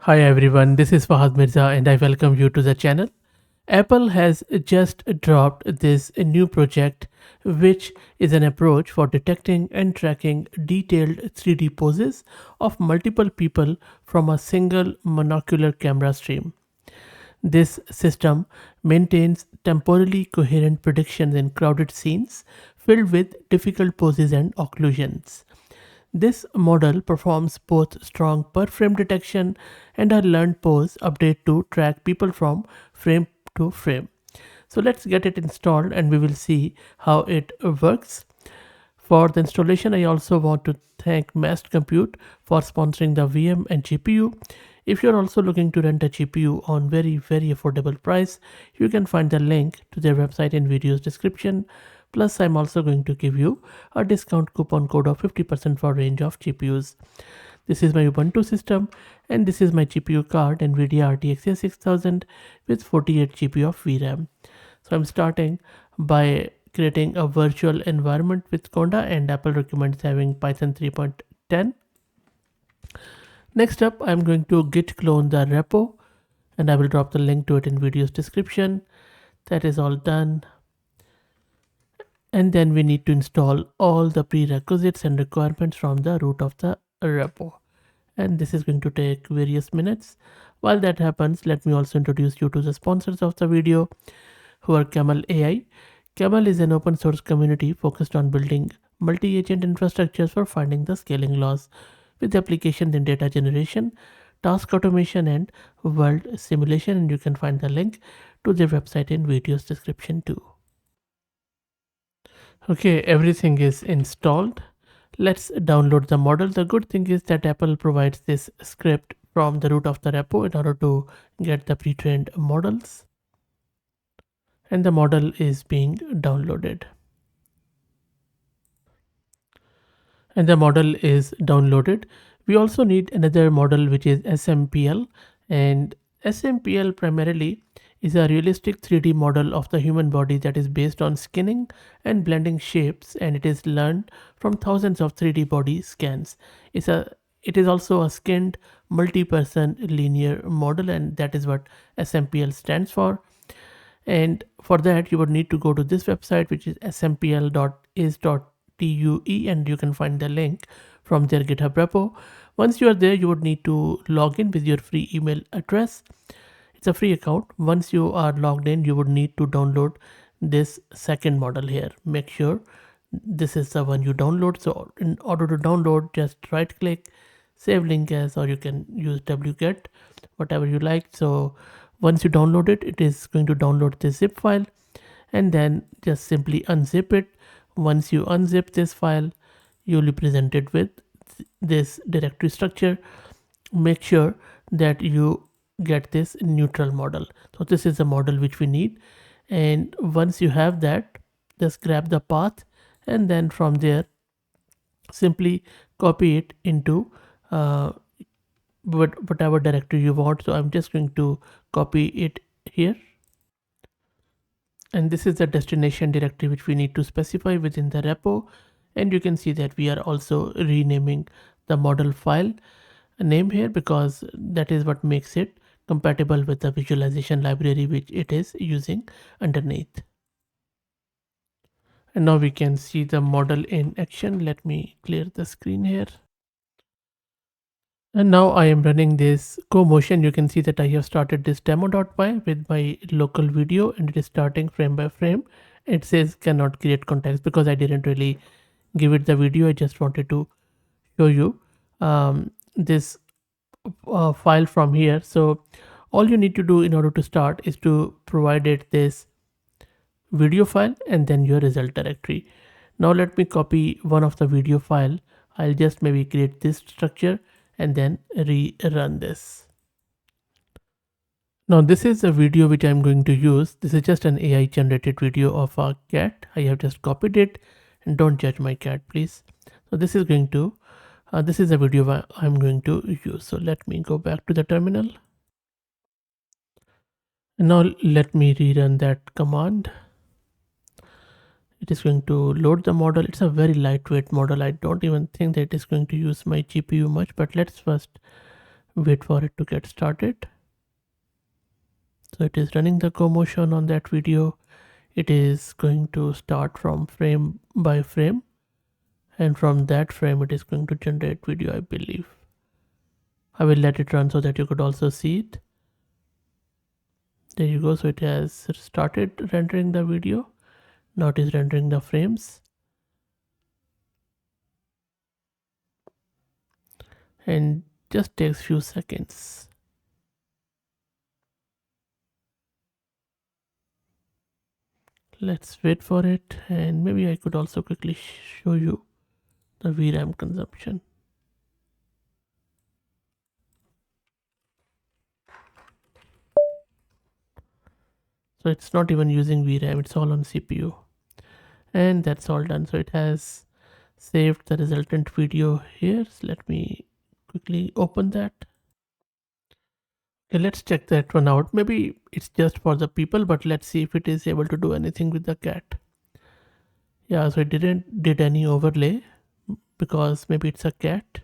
Hi everyone, this is Fahad Mirza and I welcome you to the channel. Apple has just dropped this new project, which is an approach for detecting and tracking detailed 3D poses of multiple people from a single monocular camera stream. This system maintains temporally coherent predictions in crowded scenes filled with difficult poses and occlusions. This model performs both strong per frame detection and a learned pose update to track people from frame to frame. So let's get it installed and we will see how it works. For the installation, I also want to thank Mast Compute for sponsoring the VM and GPU. If you're also looking to rent a GPU on very affordable price, you can find the link to their website in video's description. Plus, I'm also going to give you a discount coupon code of 50% for range of GPUs. This is my Ubuntu system and this is my GPU card NVIDIA RTX 6000 with 48 GB of VRAM. So I'm starting by creating a virtual environment with Conda, and Apple recommends having Python 3.10. Next up, I'm going to git clone the repo and I will drop the link to it in video's description. That is all done. And then we need to install all the prerequisites and requirements from the root of the repo. And this is going to take various minutes. While that happens, let me also introduce you to the sponsors of the video, who are Camel AI. Camel is an open source community focused on building multi-agent infrastructures for finding the scaling laws with applications in data generation, task automation, and world simulation. And you can find the link to their website in video's description too. Okay, everything is installed. Let's download the model. The good thing is that Apple provides this script from the root of the repo in order to get the pre-trained models. And the model is being downloaded. And the model is downloaded. We also need another model, which is SMPL. And SMPL primarily is a realistic 3D model of the human body that is based on skinning and blending shapes, and it is learned from thousands of 3D body scans. It is also a skinned multi-person linear model, and that is what SMPL stands for. And for that, you would need to go to this website, which is smpl.is.tue, and you can find the link from their GitHub repo. Once you are there, you would need to log in with your free email address. It's a free account. Once you are logged in, you would need to download this second model here. Make sure this is the one you download. So in order to download, just right click, save link as, or you can use wget, whatever you like. So once you download it, it is going to download the zip file, and then just simply unzip it. Once you unzip this file, you'll be presented with this directory structure. Make sure that you get this neutral model. So this is the model which we need, and once you have that, just grab the path, and then from there simply copy it into whatever directory you want. So I'm just going to copy it here, and this is the destination directory which we need to specify within the repo. And you can see that we are also renaming the model file name here, because that is what makes it compatible with the visualization library which it is using underneath. And now we can see the model in action. Let me clear the screen here. And now I am running this CoMotion. You can see that I have started this demo.py with my local video, and it is starting frame by frame. It says cannot create context because I didn't really give it the video. I just wanted to show you this file from here. So all you need to do in order to start is to provide it this video file and then your result directory. Now let me copy one of the video file. I'll just maybe create this structure and then rerun this. Now this is a video which I'm going to use. This is just an AI generated video of a cat. I have just copied it, and don't judge my cat, please. So this is going to this is a video I'm going to use. So let me go back to the terminal. And now let me rerun that command. It is going to load the model. It's a very lightweight model. I don't even think that it is going to use my GPU much, but let's first wait for it to get started. So it is running the CoMotion on that video. It is going to start from frame by frame, and from that frame it is going to generate video, I believe. I will let it run so that you could also see it. There you go. So it has started rendering the video. Now it is rendering the frames, and just takes few seconds. Let's wait for it, and maybe I could also quickly show you the VRAM consumption. So it's not even using VRAM, it's all on CPU. And that's all done. So it has saved the resultant video here. So let me quickly open that. Okay, let's check that one out. Maybe it's just for the people, but let's see if it is able to do anything with the cat. Yeah, so it didn't did any overlay because maybe it's a cat.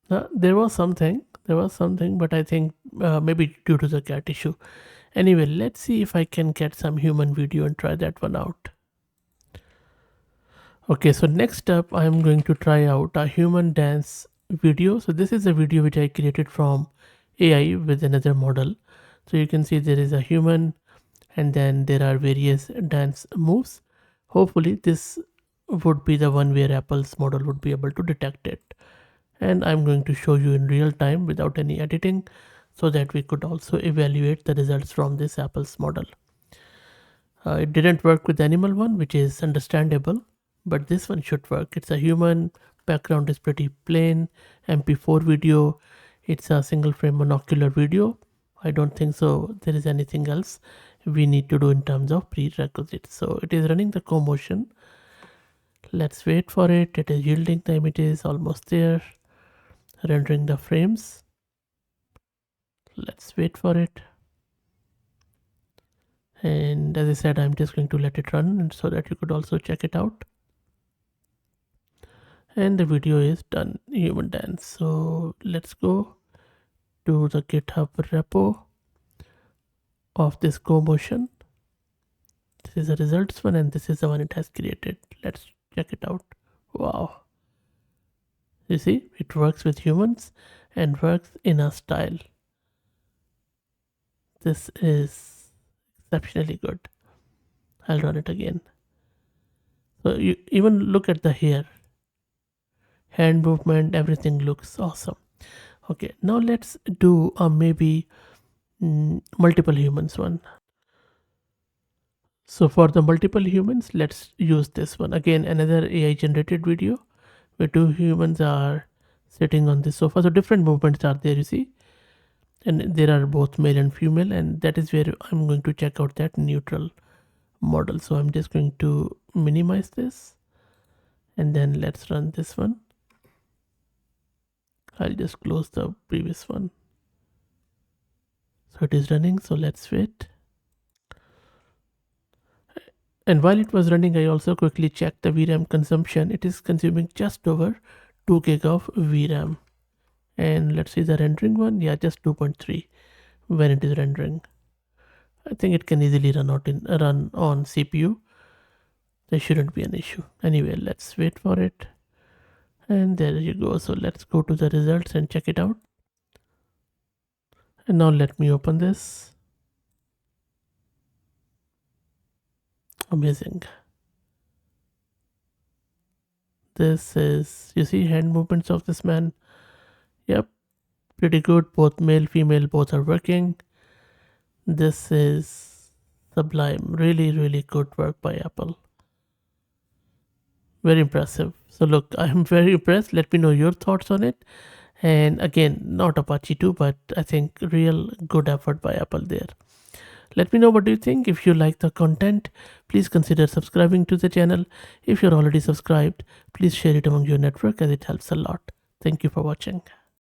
There was something, but I think maybe due to the cat issue. Anyway, let's see if I can get some human video and try that one out. Okay, so next up I am going to try out a human dance video. So this is a video which I created from AI with another model. So you can see there is a human and then there are various dance moves. Hopefully this would be the one where Apple's model would be able to detect it. And I'm going to show you in real time without any editing so that we could also evaluate the results from this Apple's model. It didn't work with the animal one, which is understandable, but this one should work. It's a human, background is pretty plain, MP4 video, it's a single frame monocular video. I don't think so there is anything else we need to do in terms of prerequisites. So it is running the CoMotion. Let's wait for it. It is yielding the images, almost there, rendering the frames. Let's wait for it. And as I said, I'm just going to let it run so that you could also check it out. And the video is done, human dance. So let's go to the GitHub repo of this CoMotion. This is the results one and this is the one it has created. Let's check it out. Wow. You see, it works with humans and works in a style. This is exceptionally good. I'll run it again. So you even look at the hair, hand movement, everything looks awesome. Okay, now let's do a maybe multiple humans one. So for the multiple humans, let's use this one. Again, another AI generated video where two humans are sitting on the sofa. So different movements are there, you see. And there are both male and female, and that is where I'm going to check out that neutral model. So I'm just going to minimize this and then let's run this one. I'll just close the previous one. So it is running, so let's wait. And while it was running, I also quickly checked the VRAM consumption. It is consuming just over 2 gig of VRAM. And let's see the rendering one. Yeah, just 2.3 when it is rendering. I think it can easily run on CPU. There shouldn't be an issue. Anyway, let's wait for it. And there you go. So let's go to the results and check it out. And now let me open this. Amazing. This is, you see, hand movements of this man. Yep, pretty good. Both male, female, both are working. This is sublime. Really, really good work by Apple. Very impressive. So look, I'm very impressed. Let me know your thoughts on it. And again, not Apache 2, but I think real good effort by Apple there. Let me know what do you think. If you like the content, please consider subscribing to the channel. If you're already subscribed, please share it among your network as it helps a lot. Thank you for watching.